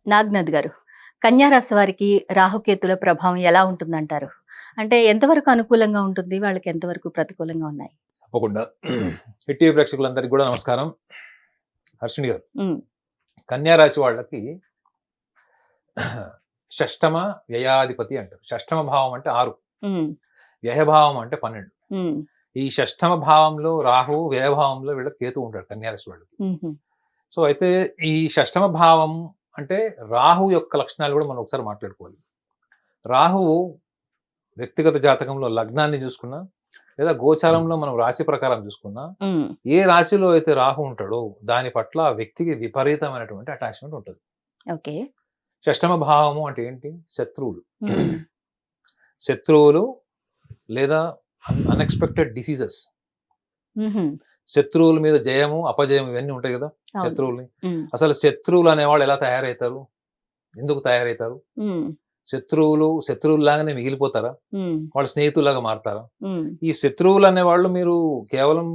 నాగ్నాథ్ గారు, కన్యా రాశి వారికి రాహుకేతుల ప్రభావం ఎలా ఉంటుందంటారు? అంటే ఎంతవరకు అనుకూలంగా ఉంటుంది? వాళ్ళకి ఎంతవరకు ప్రతికూలంగా ఉన్నాయి? తప్పకుండా. హిట్ టీవీ ప్రేక్షకులందరికీ కూడా నమస్కారం. హర్షిణి గారు, హ్మ్. కన్యా రాశి వాళ్ళకి షష్టమ వ్యయాధిపతి అంటారు. షష్టమ భావం అంటే 6, హ్మ్. వ్యయభావం అంటే 12. హ్మ్. ఈ షష్టమ భావంలో రాహువు, వ్యయభావంలో వీళ్ళకి కేతువు ఉంటాడు కన్యా రాశి వాళ్ళకి. హుహు. సో, అయితే ఈ షష్టమ భావం అంటే రాహువు యొక్క లక్షణాలు కూడా మనం ఒకసారి మాట్లాడుకోవాలి. రాహువు వ్యక్తిగత జాతకంలో లగ్నాన్ని చూసుకున్నా, లేదా గోచారంలో మనం రాశి ప్రకారం చూసుకున్నా, హ్మ్. ఏ రాశిలో అయితే రాహు ఉంటాడో దాని పట్ల ఆ వ్యక్తికి విపరీతమైనటువంటి అటాచ్‌మెంట్ ఉంటది. ఓకే. షష్టమ భావము అంటే ఏంటి? శత్రువులు. హ్మ్. శత్రువులు లేదా అన్‌ఎక్స్‌పెక్టెడ్ డిసీజెస్. హుహు. శత్రువుల మీద జయము, అపజయం ఇవన్నీ ఉంటాయి గదా! అవును. శత్రువుల్ని. హ్మ్. అసలు శత్రువులు అనేవాళ్ళు ఎలా తయారైతారు? ఎందుకు తయారైతారు? హ్మ్. శత్రువుల్లాగానే మిగిలిపోతారా? హ్మ్. వాళ్ళు స్నేహితుల్లాగా మారతారా? హ్మ్. ఈ శత్రువులు అనేవాళ్ళు మీరు కేవలం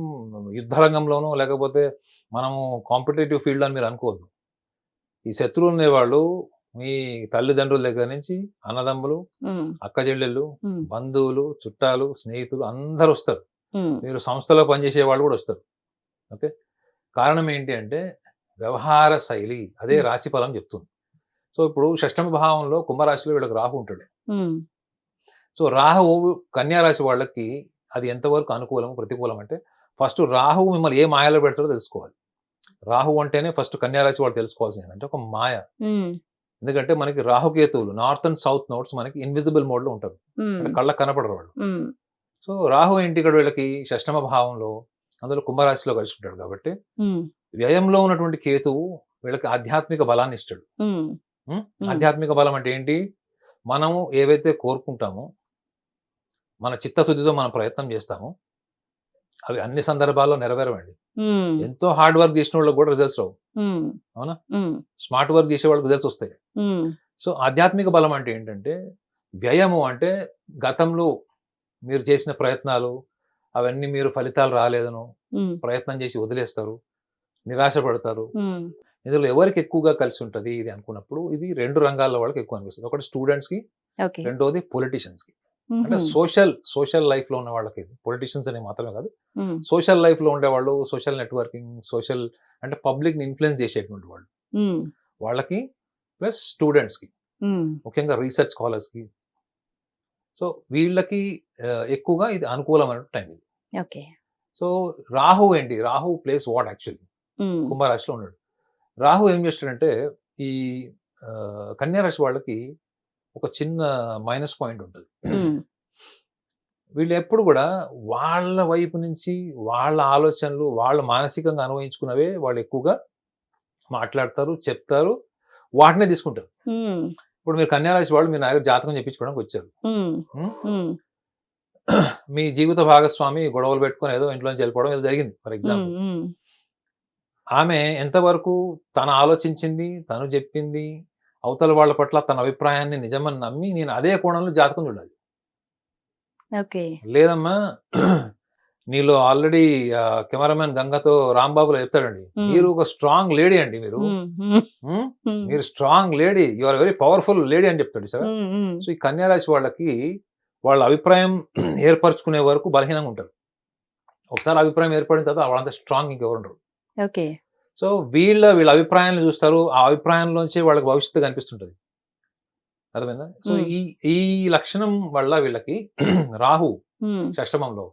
యుద్ధ రంగంలోనో లేకపోతే మనము కాంపిటీటివ్ ఫీల్డ్ అని మీరు అనుకోవద్దు. ఈ శత్రువులు అనేవాళ్ళు మీ తల్లిదండ్రుల దగ్గర నుంచి అన్నదమ్ములు, హ్మ్. అక్కచెల్లెళ్ళు, హ్మ్. బంధువులు, చుట్టాలు, స్నేహితులు అందరొస్తారు. హ్మ్. మీరు సంస్థలో పనిచేసే వాళ్ళు కూడా వస్తారు. ఓకే. కారణం ఏంటి అంటే వ్యవహార శైలి అదే హ్మ్. రాశి ఫలం చెప్తుంది. సో, ఇప్పుడు షష్టమ భావంలో కుంభరాశిలో వీళ్ళకి రాహు ఉంటాడు. హ్మ్. సో, రాహువు కన్యా రాశి వాళ్ళకి అది ఎంతవరకు అనుకూలం, ప్రతికూలం అంటే ఫస్ట్ రాహువు మిమ్మల్ని ఏ మాయలో పెడతాడో తెలుసుకోవాలి. రాహువు అంటేనే ఫస్ట్ కన్యా రాశి వాళ్ళు తెలుసుకోవాల్సింది ఏంటంటే ఒక మాయ. హ్మ్. ఎందుకంటే మనకి రాహుకేతువులు నార్త్ అండ్ సౌత్ నోడ్స్ మనకి ఇన్విజిబుల్ మోడ్‌లో ఉంటారు. హ్మ్. అంటే కళ్ళకి కనపడరు వాళ్ళు. హ్మ్. సో, రాహు ఏంటి ఇక్కడ వీళ్ళకి షష్టమ భావంలో, అందులో కుంభరాశిలో కలిసి ఉంటాడు కాబట్టి, హ్మ్. వ్యయంలో ఉన్నటువంటి కేతువు వీళ్ళకి ఆధ్యాత్మిక బలాన్ని ఇస్తాడు. హ్మ్. హ్మ్. హ్మ్. ఆధ్యాత్మిక బలం అంటే ఏంటి? మనము ఏవైతే కోరుకుంటామో, మన చిత్తశుద్ధితో మనం ప్రయత్నం చేస్తామో, అవి అన్ని సందర్భాల్లో నెరవేరవండి. హ్మ్. ఎంతో హార్డ్ వర్క్ చేసినోళ్ళకి కూడా రిజల్ట్స్ రావు. హ్మ్. అవునా? హ్మ్. స్మార్ట్ వర్క్ చేసే వాళ్ళకి రిజల్ట్స్ వస్తాయి. హ్మ్. సో, ఆధ్యాత్మిక బలం అంటే ఏంటంటే, వ్యయము అంటే గతంలో మీరు చేసిన ప్రయత్నాలు, అవన్నీ మీరు ఫలితాలు రాలేదనో, హ్మ్. ప్రయత్నం చేసి వదిలేస్తారు. నిరాశ పడతారు. హ్మ్. ఇందులో ఎవరికి ఎక్కువగా కలిసుంటది ఇది అనుకున్నప్పుడు, ఇది 2 రంగాల వాళ్ళకి ఎక్కువ అనిపిస్తది. ఒకటి స్టూడెంట్స్‌కి, ఓకే. రెండోది పొలిటీషియన్స్‌కి. అంటే హుహు. సోషల్ లైఫ్‌లో ఉన్న వాళ్ళకి ఇది. పొలిటీషియన్స్ అని మాత్రమే కాదు. హ్మ్. సోషల్ లైఫ్‌లో ఉండేవాళ్ళు, సోషల్ నెట్వర్కింగ్, అంటే పబ్లిక్‌ని ఇన్‌ఫ్లూయెన్స్ చేసేటువంటి వాళ్ళు. హ్మ్. వాళ్ళకి ప్లస్ స్టూడెంట్స్‌కి. హ్మ్. ముఖ్యంగా రీసెర్చ్ స్కాలర్స్‌కి. సో, వీళ్ళకి ఎక్కువగా ఇది అనుకూలమైన టైం ఇది. ఓకే. సో, రాహు ఏంటి? Rahu place what actually? హ్మ్. కుంభరాశిలో ఉన్నాడు. రాహు ఏం చేస్తాడంటే, ఈ కన్యా రాశి వాళ్ళకి ఒక చిన్న మైనస్ పాయింట్ ఉంటది. హ్మ్. వీళ్ళెప్పుడు గూడా వాళ్ళ వైపు నుంచి వాళ్ళ ఆలోచనలు, వాళ్ళు మానసికంగా అనుభవించుకున్నవే వాళ్ళు ఎక్కువగా మాట్లాడతారు, చెప్తారు, వాటినే తీసుకుంటారు. హ్మ్. ఇప్పుడు మీరు కన్యా రాశి వాళ్ళు మీరు నా దగ్గర జాతకం చెప్పించుకోవడానికొచ్చారు. హ్మ్. హ్మ్. హ్మ్. మీ జీవిత భాగస్వామి గొడవలు పెట్టుకొని ఏదో ఇంట్లోంచి వెళ్ళిపోవడం ఏదో జరిగింది ఫర్ హ్మ్. ఎగ్జాంపుల్. హ్మ్. ఆమె ఎంతవరకు తను ఆలోచించింది, తను జెప్పింది, అవతల వాళ్ళ పట్ల తన అభిప్రాయాన్ని నిజమని నమ్మి నేను అదే కోణంలో జాతకం చూడాలి. ఓకే. లేదమ్మా నీలో ఆల్రెడీ కెమెరామాన్ గంగతో రాంబాబులో చెప్తాడండి. హ్మ్. మీరు ఒక స్ట్రాంగ్ లేడీ అండి మీరు. హ్మ్. హ్మ్. హ్మ్. హ్మ్. మీరు strong lady. You are very powerful lady అని చెప్తాడు చూసారా? హ్మ్. హ్మ్. సో, ఈ కన్యా రాశి వాళ్ళకి వాళ్ళ అభిప్రాయం ఏర్పరుచుకునే వరకు బలహీనంగా ఉంటారు. ఒకసారి అభిప్రాయం ఏర్పడిన తర్వాత వాళ్ళంత స్ట్రాంగ్ ఇంకెవరుండరు. ఓకే. సో, వీళ్ళ అభిప్రాయాన్ని చూస్తారు. ఆ అభిప్రాయంలోంచే వాళ్ళకి భవిష్యత్తు కనిపిస్తుంటది. అర్థమైందా? సో, హ్మ్. ఈ ఈ లక్షణం వల్ల వీళ్ళకి రాహు హ్మ్. షష్టమంలో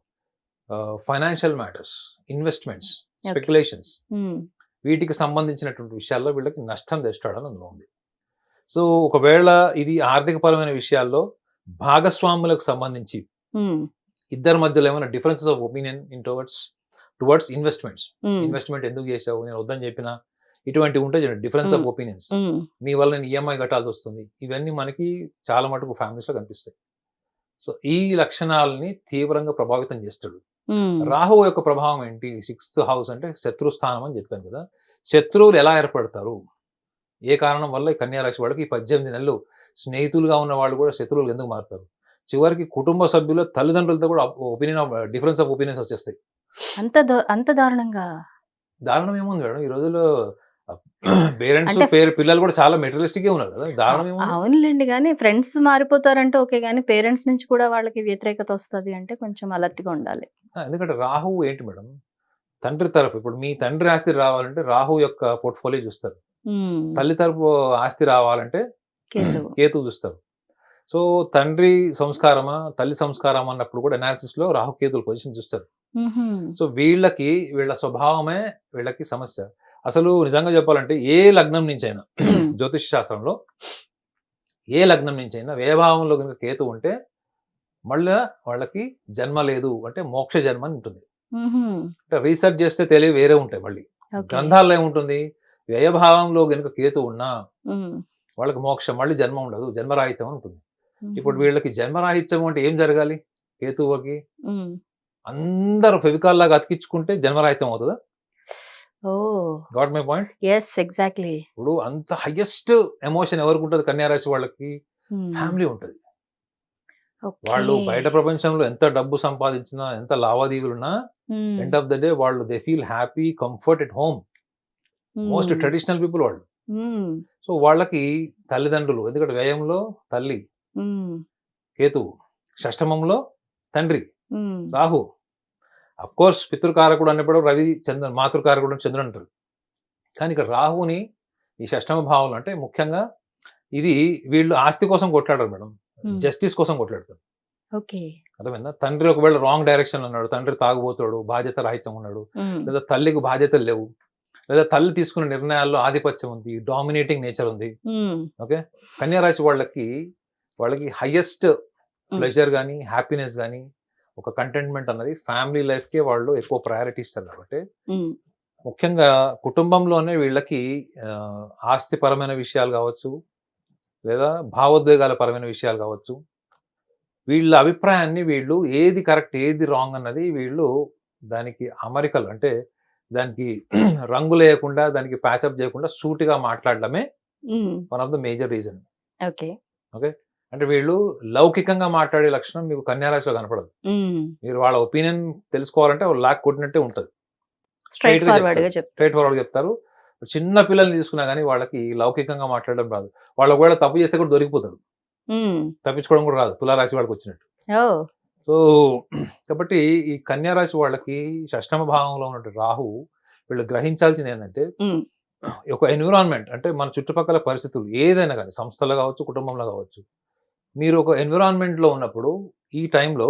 financial matters, investments, okay. Speculations హ్మ్. వీటికి సంబంధించినటువంటి విషయాల్లో వీళ్ళకి నష్టం తెస్తాడని అందులో ఉంది. సో, ఒకవేళ ఇది ఆర్థికపరమైన విషయాల్లో భాగస్వాములకు సంబంధించి హ్మ్. ఇద్దరి మధ్యలో ఏమైనా differences of opinion towards investments. హ్మ్. ఇన్వెస్ట్‌మెంట్ ఎందుకు చేశావు? నేను వద్దని చెప్పినా ఇటువంటివి ఉంటాయి చూడండి. డిఫరెన్స్ హ్మ్. Of opinions. హ్మ్. నీ వల్ల నేను ఈఎంఐ కట్టాల్సొస్తుంది. ఇవన్నీ మనకి చాలా మటుకు ఫ్యామిలీస్‌లో కనిపిస్తాయి. సో, ఈ లక్షణాలని తీవ్రంగా ప్రభావితం చేస్తాడు. హ్మ్. రాహువు యొక్క ప్రభావం ఏంటి? సిక్స్త్ హౌస్ అంటే శత్రు స్థానం అని చెప్పాను కదా! శత్రువులు ఎలా ఏర్పడతారు? ఏ కారణం వల్ల ఈ కన్యా రాశి వాళ్ళకి ఈ 18 నెలలు స్నేహితులుగా ఉన్న వాళ్ళు కూడా శత్రువులుగా ఎందుకు మారుతారు? చివరికి కుటుంబ సభ్యుల తల్లిదండ్రులతో కూడా డిఫరెన్స్ ఆఫ్ ఒపీనియన్స్ వచ్చేస్తాయి. అంత దారుణంగా? దారుణం ఏముంది మేడం ఈ రోజుల్లో పేరెంట్స్ అంటే పిల్లలు కూడా చాలా మెటీరియలిస్టిక్ ఉన్నారు కదా, దారుణం ఏముంది. అవునులేండి. గానీ ఫ్రెండ్స్ మారిపోతారంటే ఓకే. గానీ పేరెంట్స్ నుంచి కూడా వాళ్ళకి వ్యతిరేకత వస్తది అంటే కొంచెం అలర్ట్‌గా ఉండాలి. ఎందుకంటే రాహువు ఏంటి మేడం, తండ్రి తరఫు, ఇప్పుడు మీ తండ్రి ఆస్తి రావాలంటే రాహు యొక్క పోర్ట్ఫోలియో చూస్తారు. హ్మ్. తల్లి తరపు ఆస్తి రావాలంటే కేతువు. కేతువు చూస్తారు. సో తండ్రి సంస్కారమా తల్లి సంస్కారం అన్నప్పుడు కూడా అనాలిసిస్ లో రాహు కేతుల పొజిషన్ చూస్తారు. హుహు. సో వీళ్ళ స్వభావమే వీళ్ళకి సమస్య. అసలు నిజంగా చెప్పాలంటే ఏ లగ్నం నుంచైనా హ్మ్. జ్యోతిష్ శాస్త్రంలో ఏ లగ్నం నుంచైనా వ్యయభావంలో కనుక కేతు ఉంటే మళ్ళా వాళ్ళకి జన్మ లేదు అంటే మోక్ష జన్మ అని ఉంటుంది. హుహు. అంటే రీసెర్చ్ చేస్తే తెలివి వేరే ఉంటాయి మళ్ళీ. ఓకే. గ్రంథాల్లో ఏముంటుంది, వ్యయభావంలో గనుక కేతు ఉన్నా హ్మ్. వాళ్ళకి మోక్షం, మళ్ళీ జన్మ ఉండదు, జన్మరాహిత్యం అని ఉంటుంది. ఇప్పుడు హుహు. వీళ్ళకి జన్మరాహిత్యం అంటే ఏం జరగాలి, కేతువుకి హ్మ్. అందరూ ఫెవికాల్ లాగా అతికించుకుంటే జన్మరాహిత్యం అవుతుందా? Oh! Got my point. Yes. Exactly. ఇప్పుడు అంత హైయెస్ట్ ఎమోషన్ ఎవరికి ఉంటుంది, కన్యా రాశి వాళ్ళకి హ్మ్. ఫ్యామిలీ ఉంటుంది. ఓకే. వాళ్ళు బయట ప్రపంచంలో ఎంత డబ్బు సంపాదించినా, ఎంత లావాదేవీలున్నా, హ్మ్. ఎండ్ ఆఫ్ ద డే వాళ్ళు they feel happy, comfort at home. Most హ్మ్. ట్రెడిషనల్ పీపుల్ వాళ్ళు. హ్మ్. సో వాళ్ళకి తల్లిదండ్రులు, ఎందుకంటే వ్యయంలో తల్లి హ్మ్. కేతువు, షష్టమంలో తండ్రి హ్మ్. రాహు. కోర్స్ పితృకారకుడు అన్నప్పుడు రవి, చంద్రుడు, మాతృకారకుడు అని చంద్రుడు అంటారు. కానీ ఇక్కడ రాహుని ఈ షష్టమ భావంలో అంటే ముఖ్యంగా ఇది వీళ్ళు ఆస్తి కోసం కొట్లాడరు మేడం, హ్మ్. జస్టిస్ కోసం కొట్లాడతారు. ఓకే. అర్థమైందా? తండ్రి ఒకవేళ రాంగ్ డైరెక్షన్ ఉన్నాడు, తండ్రి తాగుబోతాడు, బాధ్యత రాహిత్యం ఉన్నాడు, హ్మ్. లేదా తల్లికి బాధ్యతలు లేవు, లేదా తల్లి తీసుకున్న నిర్ణయాల్లో ఆధిపత్యం ఉంది, డామినేటింగ్ నేచర్ ఉంది. హ్మ్. ఓకే. కన్యా రాశి వాళ్ళకి హైయెస్ట్ హ్మ్. ప్లెజర్ గానీ, హ్యాపీనెస్ గానీ, ఒక కంటెంట్‌మెంట్ అన్నది ఫ్యామిలీ లైఫ్‌కే వాళ్ళు ఎక్కువ ప్రయారిటీ ఇస్తారు కాబట్టి, హ్మ్. ముఖ్యంగా కుటుంబంలోనే వీళ్ళకి ఆస్తిపరమైన విషయాలు గావచ్చు, లేదా భావోద్వేగాల పరమైన విషయాలు గావచ్చు, వీళ్ళ అభిప్రాయాన్ని వీళ్ళు ఏది కరెక్ట్, ఏది రాంగ్ అన్నది వీళ్ళు దానికి అమరికలు అంటే దానికి రంగులేయకుండా, దానికి ప్యాచప్ జేయకుండా సూటిగా మాట్లాడడమే హ్మ్. One of the major reason. Okay. Okay. అంటే వీళ్ళు లౌకికంగా మాట్లాడే లక్షణం మీకు కన్యా రాశిలో కనపడదు. హ్మ్. మీరు వాళ్ళ ఒపీనియన్ తెలుసుకోవాలంటే వాళ్ళు లాక్ కొట్టినట్టే ఉంటది. స్ట్రెయిట్ స్ట్రెయిట్‌గా చెప్తారు. ఫార్వర్డ్‌గా చెప్తారు. స్ట్రెయిట్ ఫార్వర్డ్‌గా చెప్తారు. చిన్న పిల్లల్ని తీసుకున్నా గాని వాళ్ళకి లౌకికంగా మాట్లాడడం రాదు. వాళ్ళు ఒకవేళ తప్పు చేస్తే కూడా దొరికిపోతారు. హ్మ్. తప్పించుకోవడం కూడా రాదు, తులా రాశి వాళ్ళకొచ్చినట్టు. ఓహ్! సో, కాబట్టి ఈ కన్యా రాశి వాళ్ళకి షష్టమ భావంలో ఉన్నటువంటి రాహువు వీళ్ళు గ్రహించాల్సిందేందంటే, హ్మ్. ఒక ఎన్విరాన్మెంట్ అంటే మన చుట్టుపక్కల పరిస్థితులు ఏదైనా గాని సంస్థలో గావచ్చు, కుటుంబంలో గావచ్చు. మీరు ఒక ఎన్విరాన్మెంట్‌లో ఉన్నప్పుడు ఈ టైంలో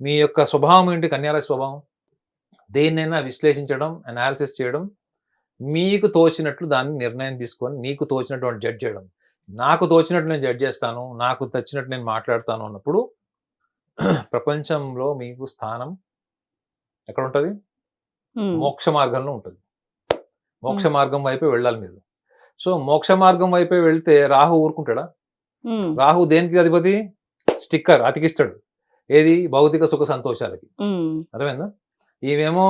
మీ యొక్క స్వభావం ఏంటి, కన్యా రాశి స్వభావం? దేన్నైనా విశ్లేషించడం, అనాలిసిస్ చేయడం, మీకు తోచినట్లు దాన్ని నిర్ణయం తీసుకొని, నీకు తోచినటువంటి జడ్జ్ చేయడం. నాకు తోచినట్టు నేను జడ్జ్ చేస్తాను, నాకు నచ్చినట్టు నేను మాట్లాడతాను అన్నప్పుడు ప్రపంచంలో మీకు స్థానం ఎక్కడుంటది? హ్మ్. మోక్ష మార్గంలో ఉంటది. మోక్ష హ్మ్. మార్గం వైపే వెళ్ళాలి మీరు. సో, మోక్ష మార్గం వైపే వెళ్తే రాహు ఊరుకుంటాడా? హ్మ్. రాహు దేనికి అధిపతి? స్టిక్కర్ అతికిస్తాడు. ఏది? భౌతిక సుఖ సంతోషాలకి. హ్మ్. అర్థమైందా? ఈమేమో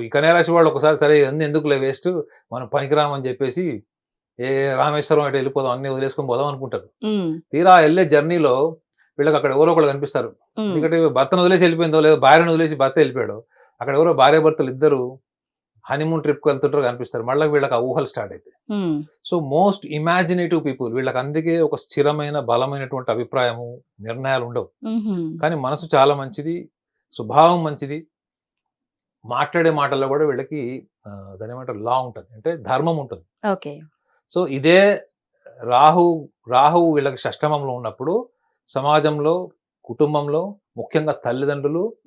ఈ కన్యా రాశి వాళ్ళు ఒకసారి సరే ఇయన్నీ ఎందుకులే వేస్ట్, మనం పనికిరామని చెప్పేసి ఏ రామేశ్వరం అటు వెళ్ళిపోదాం, అన్నీ వదిలేసుకొని పోదాం అనుకుంటారు. హ్మ్. తీరా ఎళ్ళే జర్నీలో వీళ్ళకి అక్కడ ఎవరో ఒకళ్ళు కనిపిస్తారు. హ్మ్. ఎందుకంటే భర్తను వదిలేసి వెళ్ళిపోయిందో, లేదా భార్యను వదిలేసి భర్త వెళ్ళిపోయాడో, అక్కడ ఎవరో భార్యాభర్తలు ఇద్దరు హనీమూన్ ట్రిప్‌కి వెళ్తుంటారో కనిపిస్తారు. మళ్ళా వీళ్ళకి ఆ ఊహలు స్టార్ట్ అయితాయి. హ్మ్. సో, మోస్ట్ ఇమాజినేటివ్ పీపుల్ వీళ్ళకి అందుకే ఒక స్థిరమైన, బలమైనటువంటి అభిప్రాయము, నిర్ణయాలు ఉండవు. హుహు. కానీ మనసు చాలా మంచిది, స్వభావం మంచిది. మాట్లాడే మాటల్లో కూడా వీళ్ళకి దాన్నేమంటారు లా ఉంటది. అంటే ధర్మం ఉంటది. ఓకే. సో, ఇదే రాహు రాహువు వీళ్ళకి షష్టమంలో ఉన్నప్పుడు సమాజంలో, కుటుంబంలో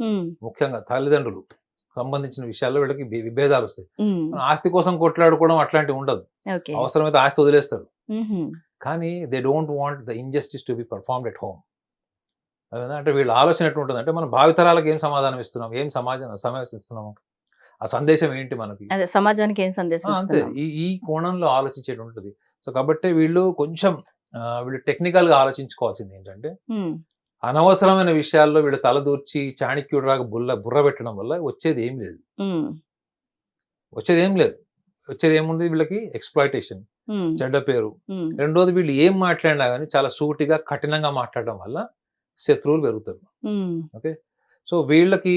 హ్మ్. ముఖ్యంగా తల్లిదండ్రులు సంబంధించిన విషయాల్లో వీళ్ళకి విభేదాలొస్తాయి. హ్మ్. ఆస్తి కోసం కొట్లాడుకోవడం అట్లాంటివి ఉండదు. ఓకే. అవసరమైతే ఆస్తి వదిలేస్తారు. హుహు. కానీ they don't want the injustice to be performed at home. అదేనా? అంటే వీళ్ళ ఆలోచన ఎట్లుంటదంటే మనం భావితరాలకు ఏం సమాధానం ఇస్తున్నాం? ఏం సందేశం ఇస్తున్నాము? ఆ సందేశం ఏంటి మనకి? అదే సమాజానికి ఏం సందేశం అంతే. ఇస్తున్నాం? ఈ కోణంలో ఆలోచించేటుంటది. సో, కాబట్టి వీళ్ళు కొంచెం వీళ్ళు టెక్నికల్‌గా ఆలోచించుకోవాల్సిందేంటంటే, హ్మ్. అనవసరమైన విషయాల్లో వీళ్ళు తలదూర్చి చాణక్యుడిలాగా బుర్ర పెట్టడం వల్ల వచ్చేదేం లేదు. హ్మ్. వచ్చేదేం లేదు. వచ్చేదేముంది వీళ్ళకి? ఎక్స్‌ప్లాయిటేషన్, హ్మ్. చెడ్డ పేరు. హ్మ్. రెండోది వీళ్ళు ఏం మాట్లాడినా గాని చాలా సూటిగా, కఠినంగా మాట్లాడడం వల్ల శత్రువులు పెరుగుతారు. హ్మ్. ఓకే. సో, వీళ్ళకి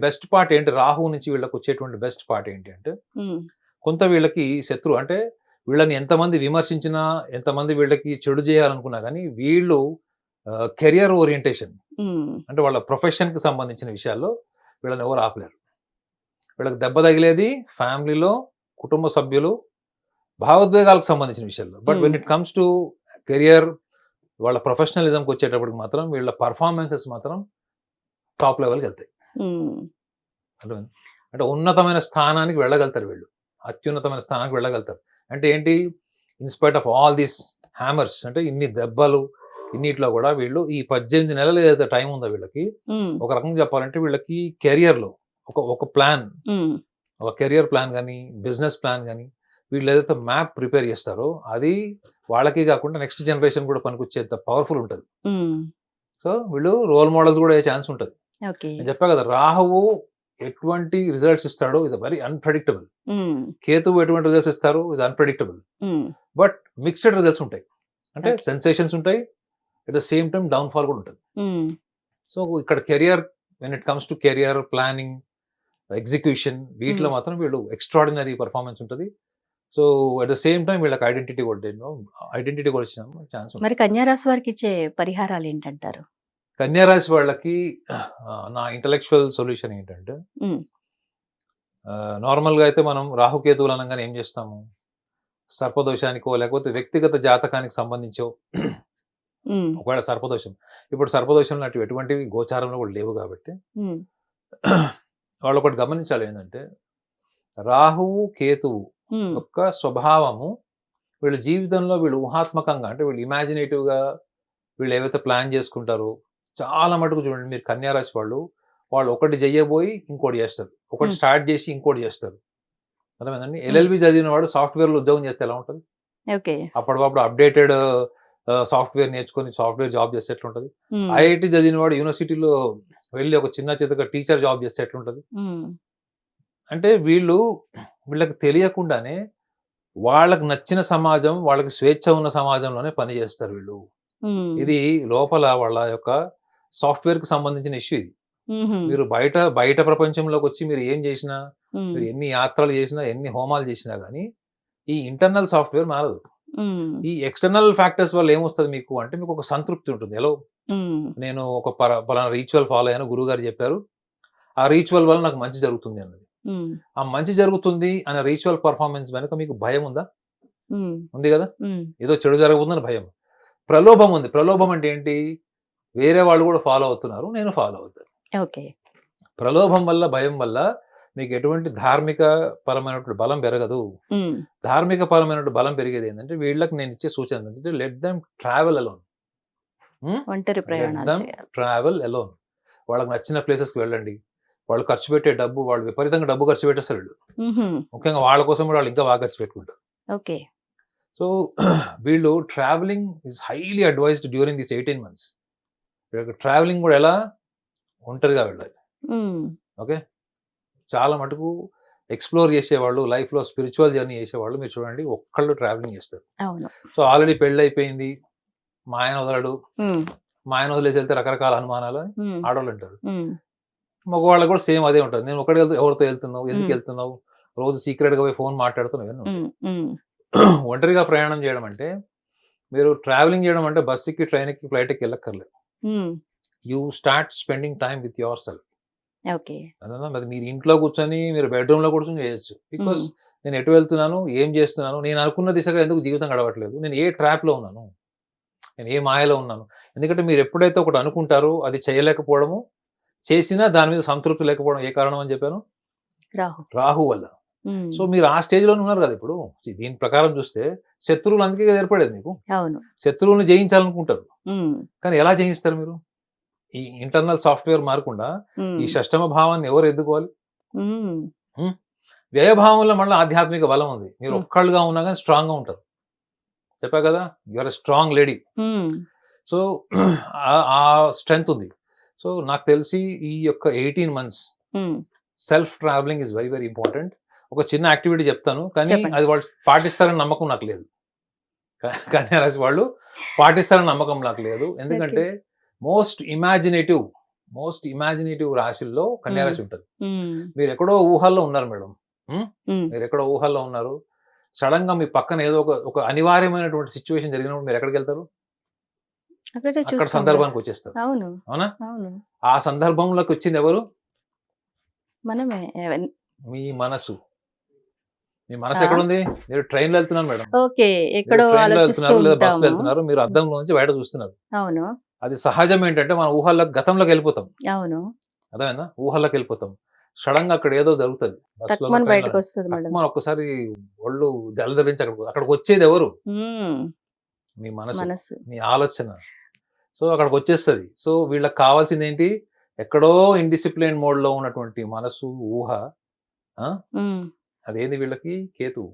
బెస్ట్ పార్ట్ ఏంటి? రాహువు నుంచి వీళ్ళకొచ్చేటువంటి బెస్ట్ పార్ట్ ఏంటి అంటే, హ్మ్. కొంత వీళ్ళకి శత్రువు అంటే వీళ్ళని ఎంతమంది విమర్శించినా, ఎంతమంది వీళ్ళకి చెడు చేయాలనుకున్నా గానీ, వీళ్ళు కెరియర్ ఓరియంటేషన్ అంటే వాళ్ళ ప్రొఫెషన్‌కి సంబంధించిన విషయాల్లో వీళ్ళని ఎవరు ఆపలేరు. వీళ్ళకి దెబ్బ తగిలేది ఫ్యామిలీలో, కుటుంబ సభ్యులు, భావోద్వేగాలకు సంబంధించిన విషయాల్లో. But when it comes to career, వాళ్ళ ప్రొఫెషనలిజంకి వచ్చేటప్పటికి మాత్రం వీళ్ళ పర్ఫార్మెన్సెస్ మాత్రం టాప్ లెవెల్‌కెళ్తాయి. అర్థమైందా? అంటే ఉన్నతమైన స్థానానికి వెళ్ళగలుగుతారు వీళ్ళు. అత్యున్నతమైన స్థానానికి వెళ్ళగలుగుతారు. అంటే ఏంటి? In spite of all these hammers అంటే ఇన్ని దెబ్బలు, ఇన్నిట్లో గూడా వీళ్ళు ఈ 18 నెలలు ఏదైతే టైం ఉందో వీళ్ళకి, ఒక రకంగా చెప్పాలంటే వీళ్ళకి కెరియర్‌లో ఒక ప్లాన్, ఒక కెరియర్ ప్లాన్ గాని, బిజినెస్ ప్లాన్ గాని, వీళ్ళు ఏదైతే మ్యాప్ ప్రిపేర్ చేస్తారో అది వాళ్ళకి కాకుండా నెక్స్ట్ జనరేషన్ కూడా పనికొచ్చేంత పవర్‌ఫుల్ ఉంటది. సో, వీళ్ళు రోల్ మోడల్స్ కూడా అయ్యే ఛాన్స్ ఉంటది. నేను చెప్పా కదా! రాహువు ఎటువంటి రిజల్ట్స్ ఇస్తాడో ఈస్ వెరీ అన్‌ప్రెడిక్టబుల్. కేతువు ఎటువంటి రిజల్ట్స్ ఇస్తారు is unpredictable. But mixed results ఉంటాయి. అంటే సెన్సేషన్స్ ఉంటాయి. At the same time down fall కూడా ఉంటది. సో, ఇక్కడ career when it comes to career planning, execution వీటిలో మాత్రం వీళ్ళు ఎక్స్ట్రార్డినరీ పర్ఫార్మెన్స్ ఉంటది. So, at the same time వీళ్ళకి ఐడెంటిటీ కూడా ఇచ్చిన ఛాన్స్ ఉంది. మరి కన్యా రాశి వారికి ఇచ్చే పరిహారాలు ఏంటంటారు? కన్యా రాశి వాళ్ళకి నా ఇంటలెక్చువల్ సొల్యూషన్ ఏంటంటే, నార్మల్‌గా అయితే మనం రాహుకేతువులు అనంగానే ఏం చేస్తాము? సర్పదోషానికో లేకపోతే వ్యక్తిగత జాతకానికి సంబంధించో ఒకవేళ సర్పదోషం. ఇప్పుడు సర్పదోషం లాంటివి ఎటువంటివి గోచారంలో కూడా లేవు కాబట్టి వాళ్ళు ఒకటి గమనించాలి ఏంటంటే, రాహువు, కేతువు యొక్క స్వభావము వీళ్ళ జీవితంలో వీళ్ళు ఊహాత్మకంగా అంటే వీళ్ళు ఇమాజినేటివ్‌గా వీళ్ళు ఏవైతే ప్లాన్ చేసుకుంటారో చాలా మటుకు చూడండి మీరు కన్యా రాశి వాళ్ళు ఒకటి చెయ్యబోయి ఇంకోటి చేస్తారు. ఒకటి స్టార్ట్ చేసి ఇంకోటి చేస్తారు. అర్థమైందండి? ఎల్ఎల్బి చదివిన వాడు సాఫ్ట్‌వేర్‌లో ఉద్యోగం చేస్తే ఎలా ఉంటది? అప్పటికప్పుడు అప్‌డేటెడ్ సాఫ్ట్‌వేర్ నేర్చుకొని సాఫ్ట్‌వేర్ జాబ్ చేస్తే ఎట్లుంటది? ఐఐటీ చదివిన వాడు యూనివర్సిటీలో వెళ్ళి ఒక చిన్న చితక టీచర్ జాబ్ చేస్తే ఎట్లుంటది? అంటే వీళ్ళకి తెలియకుండానే వాళ్ళకి నచ్చిన సమాజం, వాళ్ళకి స్వేచ్ఛ ఉన్న సమాజంలోనే పని చేస్తారు వీళ్ళు. ఇది లోపల వాళ్ళ యొక్క సాఫ్ట్‌వేర్‌కి సంబంధించిన ఇష్యూ ఇది. మీరు బయట ప్రపంచంలోకి వచ్చి మీరు ఏం చేసినా, మీరు ఎన్ని యాత్రలు చేసినా, ఎన్ని హోమాలు చేసినా గానీ, ఈ ఇంటర్నల్ సాఫ్ట్‌వేర్ మారదు. ఈ ఎక్స్‌టర్నల్ ఫ్యాక్టర్స్ వల్ల ఏమొస్తది మీకు అంటే మీకు ఒక సంతృప్తి ఉంటుంది. నేను ఒక పలానా రిచువల్ ఫాలో అయ్యాను, గురువుగారు చెప్పారు. ఆ రిచువల్ వల్ల నాకు మంచి జరుగుతుంది అన్నది. ఆ మంచి జరుగుతుంది అనే రిచువల్ పర్ఫార్మెన్స్ వెనుక మీకు భయం ఉందా? ఉంది కదా! ఏదో చెడు జరగబోతుందని భయం. ప్రలోభం ఉంది. ప్రలోభం అంటే ఏంటి? వేరే వాళ్ళు కూడా ఫాలో అవుతున్నారు. నేను ఫాలో అవుతాను. ప్రలోభం వల్ల, భయం వల్ల మీకు ఎటువంటి ధార్మిక పరమైనటువంటి బలం పెరగదు. ధార్మిక పరమైనటువంటి బలం పెరిగేది ఏంటంటే వీళ్ళకి నేను ఇచ్చే సూచన ఏంటంటే let them travel alone. Travel alone. వాళ్ళకి నచ్చిన ప్లేసెస్‌కి వెళ్ళండి. వాళ్ళు ఖర్చు పెట్టే డబ్బు వాళ్ళు విపరీతంగా డబ్బు ఖర్చు పెట్టేస్తారు వీళ్ళు. ముఖ్యంగా వాళ్ళ కోసం కూడా వాళ్ళు ఇంకా బాగా ఖర్చు పెట్టుకుంటారు. సో, వీళ్ళు travelling is highly advised during this 18 months. Travelling కూడా ఎలా? ఒంటరిగా వెళ్ళాలి. ఓకే. చాలా మటుకు ఎక్స్‌ప్లోర్ చేసేవాళ్ళు, లైఫ్‌లో స్పిరిచువల్ జర్నీ చేసేవాళ్ళు మీరు చూడండి ఒక్కళ్ళు ట్రావెలింగ్ చేస్తారు. సో, ఆల్రెడీ పెళ్లయిపోయింది. మా ఆయన వదలడు. మా ఆయన వదిలేసి వెళ్తే రకరకాల అనుమానాలు ఆడవాళ్ళు అంటారు. మగవాళ్ళకి కూడా సేమ్ అదే ఉంటది. నేను ఒక్కడికి ఎవరితో వెళ్తున్నావు? ఎందుకు వెళ్తున్నావు? రోజు సీక్రెట్‌గా పోయి ఫోన్ మాట్లాడుతున్నావు ఇవన్నీ ఉంటాయి. ఒంటరిగా ప్రయాణం చేయడం అంటే మీరు ట్రావెలింగ్ చేయడం అంటే బస్ ఎక్కి, ట్రైన్ ఎక్కి, ఫ్లైట్ ఎక్కి వెళ్ళక్కర్లేదు. You start spending time with your self. మరి మీరు ఇంట్లో కూర్చొని మీరు బెడ్‌రూమ్‌లో కూర్చొని చేయొచ్చు. బికాస్ నేను ఎటు వెళ్తున్నాను? ఏం చేస్తున్నాను? నేను అనుకున్న దిశగా ఎందుకు జీవితం గడవట్లేదు? నేను ఏ ట్రాప్‌లో ఉన్నాను? నేను ఏ మాయలో ఉన్నాను? ఎందుకంటే మీరు ఎప్పుడైతే ఒకటి అనుకుంటారో అది చేయలేకపోవడము, చేసినా దాని మీద సంతృప్తి లేకపోవడం ఏ కారణం అని చెప్పాను? రాహు వల్ల. సో, మీరు ఆ స్టేజ్‌లోనే ఉన్నారు కదా ఇప్పుడు. దీని ప్రకారం చూస్తే శత్రువులు అందుకే కదా ఏర్పడేది మీకు. శత్రువులను జయించాలనుకుంటారు. కానీ ఎలా జయిస్తారు మీరు? ఈ ఇంటర్నల్ సాఫ్ట్‌వేర్ మారకుండా ఈ షష్టమ భావాన్ని ఎవరు ఎద్దుకోవాలి? వ్యయభావంలో మళ్ళీ ఆధ్యాత్మిక బలం ఉంది. మీరు ఒక్కళ్ళుగా ఉన్నా కానీ స్ట్రాంగ్‌గా ఉంటారు. చెప్పా కదా! You are a strong lady. So, ఆ స్ట్రెంగ్త్ ఉంది. సో, నాకు తెలిసి ఈ యొక్క 18 months self travelling is very very important. ఒక చిన్న యాక్టివిటీ చెప్తాను. కానీ అది వాళ్ళు పాటిస్తారని నమ్మకం నాకు లేదు. కన్యా రాశి వాళ్ళు పాటిస్తారని నమ్మకం నాకు లేదు. ఎందుకంటే మోస్ట్ ఇమాజినేటివ్ రాశుల్లో కన్యా రాశి ఉంటది. మీరు ఎక్కడో ఊహల్లో ఉన్నారు మేడం. మీరు ఎక్కడో ఊహల్లో ఉన్నారు, సడన్ గా మీ పక్కన ఏదో ఒక అనివార్యమైనటువంటి సిచ్యువేషన్ జరిగినప్పుడు మీరు ఎక్కడికి వెళ్తారు? అక్కడ సందర్భానికి వచ్చేస్తారు. అవునా? ఆ సందర్భంలోకి వచ్చింది ఎవరు? మనమే. మీ మనసు. మీ మనసు ఎక్కడుంది? మీరు ట్రైన్ లో వెళ్తున్నారు మేడం, ఎక్కడో వెళ్తున్నారు లేదా బస్సులో వెళ్తున్నారు, మీరు అద్దంలో నుంచి బయట చూస్తున్నారు. అవును, అది సహజం. ఏంటంటే మనం ఊహల్లోకి గతంలోకి వెళ్ళిపోతాం. అవును, అదేనా? ఊహల్లోకి వెళ్ళిపోతాం. సడన్ గా అక్కడ ఏదో జరుగుతుంది, బయటకు వస్తుంది. ఒక్కసారి ఒళ్ళు జలధరించి అక్కడికి వచ్చేది ఎవరు? మీ మనసు, మీ ఆలోచన. సో అక్కడికి వచ్చేస్తుంది. సో వీళ్ళకి కావాల్సింది ఏంటి? ఎక్కడో ఇండిసిప్లిన్ మోడ్ లో ఉన్నటువంటి మనసు, ఊహ, అదేంది వీళ్ళకి? కేతువు.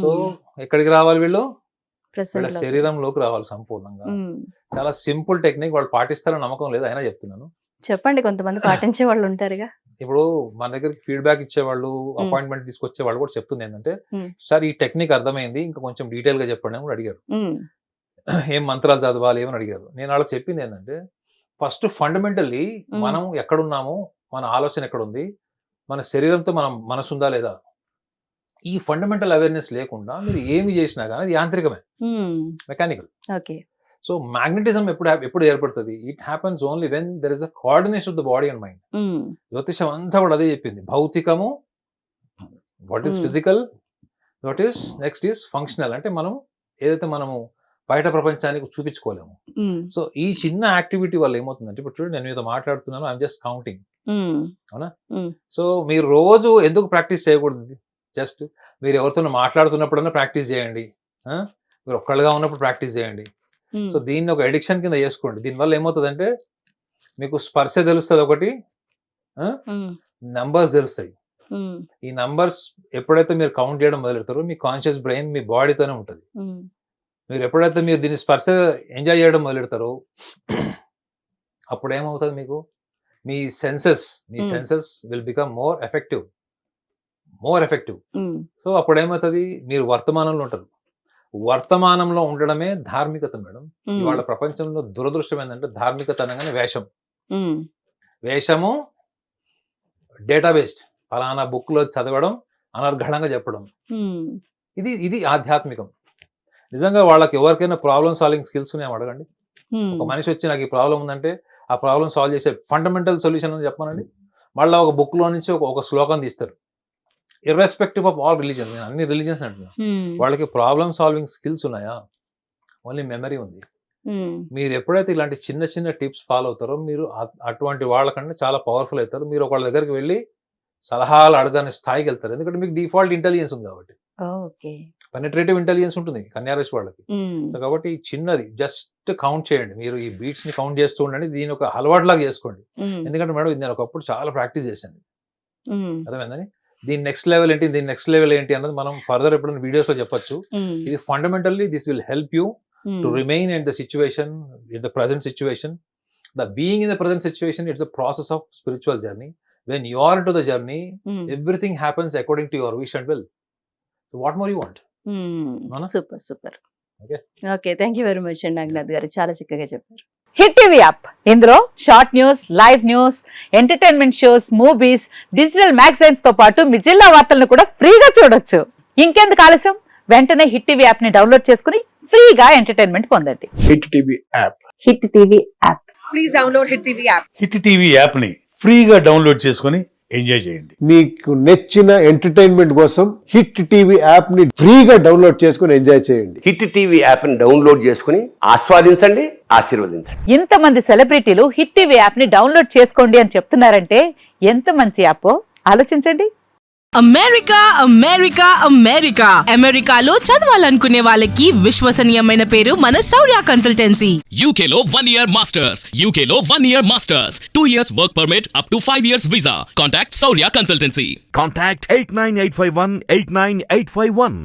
సో ఎక్కడికి రావాలి వీళ్ళు? వీళ్ళ శరీరంలోకి రావాలి సంపూర్ణంగా. చాలా సింపుల్ టెక్నిక్, వాళ్ళు పాటిస్తారని నమ్మకం లేదు, అయినా చెప్తున్నాను. చెప్పండి, కొంతమంది పాటించే వాళ్ళు ఉంటారుగా. ఇప్పుడు మన దగ్గరికి ఫీడ్బ్యాక్ ఇచ్చేవాళ్ళు, అపాయింట్మెంట్ తీసుకొచ్చే వాళ్ళు కూడా చెప్తుంది ఏంటంటే, సార్ ఈ టెక్నిక్ అర్థమైంది, ఇంకా కొంచెం డీటెయిల్ గా చెప్పండి అని అడిగారు. ఏం మంత్రాలు చదవాలి ఏమని అడిగారు. నేను వాళ్ళకి చెప్పింది ఏంటంటే, ఫస్ట్ ఫండమెంటల్లీ మనం ఎక్కడున్నాము, మన ఆలోచన ఎక్కడుంది, మన శరీరంతో మనం మనసు ఉందా లేదా, ఈ ఫండమెంటల్ అవేర్నెస్ లేకుండా మీరు ఏమి చేసినా కానీ అది యాంత్రికమే, మెకానికల్. సో మ్యాగ్నెటిజం ఎప్పుడు ఏర్పడుతుంది? It happens only when there is a coordination of the body and mind. జ్యోతిషం అంతా కూడా అదే చెప్పింది. భౌతికము, what is physical, what is next is functional. అంటే మనం ఏదైతే మనము బయట ప్రపంచానికి చూపించుకోలేము. సో ఈ చిన్న యాక్టివిటీ వల్ల ఏమవుతుందంటే, ఇప్పుడు చూడండి, నేను మీతో మాట్లాడుతున్నాను, ఐఎమ్ జస్ట్ కౌంటింగ్, అవునా? సో మీరు రోజు ఎందుకు ప్రాక్టీస్ చేయకూడదు? జస్ట్ మీరు ఎవరితో మాట్లాడుతున్నప్పుడన్నా ప్రాక్టీస్ చేయండి, మీరు ఒక్కళ్ళుగా ఉన్నప్పుడు ప్రాక్టీస్ చేయండి. సో దీన్ని ఒక ఎడిక్షన్ కింద చేసుకోండి. దీనివల్ల ఏమవుతుందంటే, మీకు స్పర్శ తెలుస్తుంది, ఒకటి నంబర్స్ తెలుస్తాయి. ఈ నంబర్స్ ఎప్పుడైతే మీరు కౌంట్ చేయడం మొదలెడతారో, మీ కాన్షియస్ బ్రెయిన్ మీ బాడీతోనే ఉంటుంది. మీరు ఎప్పుడైతే మీరు దీన్ని స్పర్శ ఎంజాయ్ చేయడం మొదలెడతారో, అప్పుడు ఏమవుతుంది, మీకు మీ senses will become more effective. So అప్పుడు ఏమవుతుంది, మీరు వర్తమానంలో ఉంటారు. వర్తమానంలో ఉండడమే ధార్మికత మేడం. ఇవాళ ప్రపంచంలో దురదృష్టం ఏంటంటే, ధార్మికత అనగానే వేషము, డేటాబేస్డ్, ఫలానా బుక్ లో చదవడం, అనర్గళంగా చెప్పడం, ఇది ఆధ్యాత్మికం. నిజంగా వాళ్ళకి ఎవరికైనా ప్రాబ్లమ్ సాల్వింగ్ స్కిల్స్ ఉన్నాయో అడగండి. ఒక మనిషి వచ్చి నాకు ఈ ప్రాబ్లం ఉందంటే, ఆ ప్రాబ్లం సాల్వ్ చేసే ఫండమెంటల్ సొల్యూషన్ అని చెప్పానండి. మళ్ళీ ఒక బుక్ లో నుంచి ఒక శ్లోకం తీస్తారు. ఇర్రెస్పెక్టివ్ ఆఫ్ ఆల్ రిలీజన్, నేను అన్ని రిలీజన్స్ అంటున్నాను, వాళ్ళకి ప్రాబ్లమ్ సాల్వింగ్ స్కిల్స్ ఉన్నాయా? ఓన్లీ మెమరీ ఉంది. మీరు ఎప్పుడైతే ఇలాంటి చిన్న చిన్న టిప్స్ ఫాలో అవుతారో, మీరు అటువంటి వాళ్ళకంటే చాలా పవర్ఫుల్ అవుతారు. మీరు ఒకళ్ళ దగ్గరికి వెళ్ళి సలహాలు అడగని స్థాయికి వెళ్తారు. ఎందుకంటే మీకు డిఫాల్ట్ ఇంటెలిజెన్స్ ఉంది కాబట్టి. పెనిట్రేటివ్ ఇంటెలిజెన్స్ ఉంటుంది కన్యారాశి వాళ్ళకి. కాబట్టి చిన్నది జస్ట్ కౌంట్ చేయండి. మీరు ఈ బీట్స్ ని కౌంట్ చేస్తూ ఉండండి. దీని ఒక అలవాటు లాగా చేసుకోండి. ఎందుకంటే మేడం, ఇది నేను ఒకప్పుడు చాలా ప్రాక్టీస్ చేశాను. అర్థమైందని, దీని నెక్స్ట్ లెవెల్ ఏంటి అన్నది మనం ఫర్దర్ ఎప్పుడైనా వీడియోస్ లో చెప్పొచ్చు. ఇది fundamentally this will help you to remain in the situation, in the present situation. The being in the present situation, it's a process of spiritual journey. When you are into the journey, everything happens according to your wish and will. So what more you want? Super. Okay, thank you very much, Nagnat garu. Chala chikkaga chepparu. Hit TV app, ఇందులో short news, live news, entertainment shows, movies, digital magazines తో పాటు మీ జిల్లా వార్తలను కూడా ఫ్రీగా చూడొచ్చు. ఇంకెందుకు ఆలస్యం, వెంటనే హిట్ టీవీ యాప్ ని డౌన్లోడ్ చేసుకుని ఫ్రీగా ఎంటర్టైన్మెంట్ పొందండి. Hit TV app. Please download hit TV app. Hit TV app ని ఫ్రీగా డౌన్లోడ్ చేసుకుని ఎంజాయ్ చేయండి. మీకు నచ్చిన ఎంటర్టైన్మెంట్ కోసం హిట్ టీవీ యాప్ ని ఫ్రీగా డౌన్లోడ్ చేసుకుని ఎంజాయ్ చేయండి. హిట్ టీవీ యాప్ ని డౌన్లోడ్ చేసుకుని ఆస్వాదించండి, ఆశీర్వదించండి. ఇంతమంది సెలబ్రిటీలు హిట్ టీవీ యాప్ ని డౌన్లోడ్ చేసుకోండి అని చెప్తున్నారంటే ఎంత మంచి యాప్ ఆలోచించండి. అమెరికాలో చదవాలనుకునే వాళ్ళకి విశ్వసనీయమైన పేరు మన శౌర్య కన్సల్టెన్సీ. UK లో 1 year masters, 2 years work permit up to 5 years visa. Contact Saurya Consultancy. Contact 89851 89851.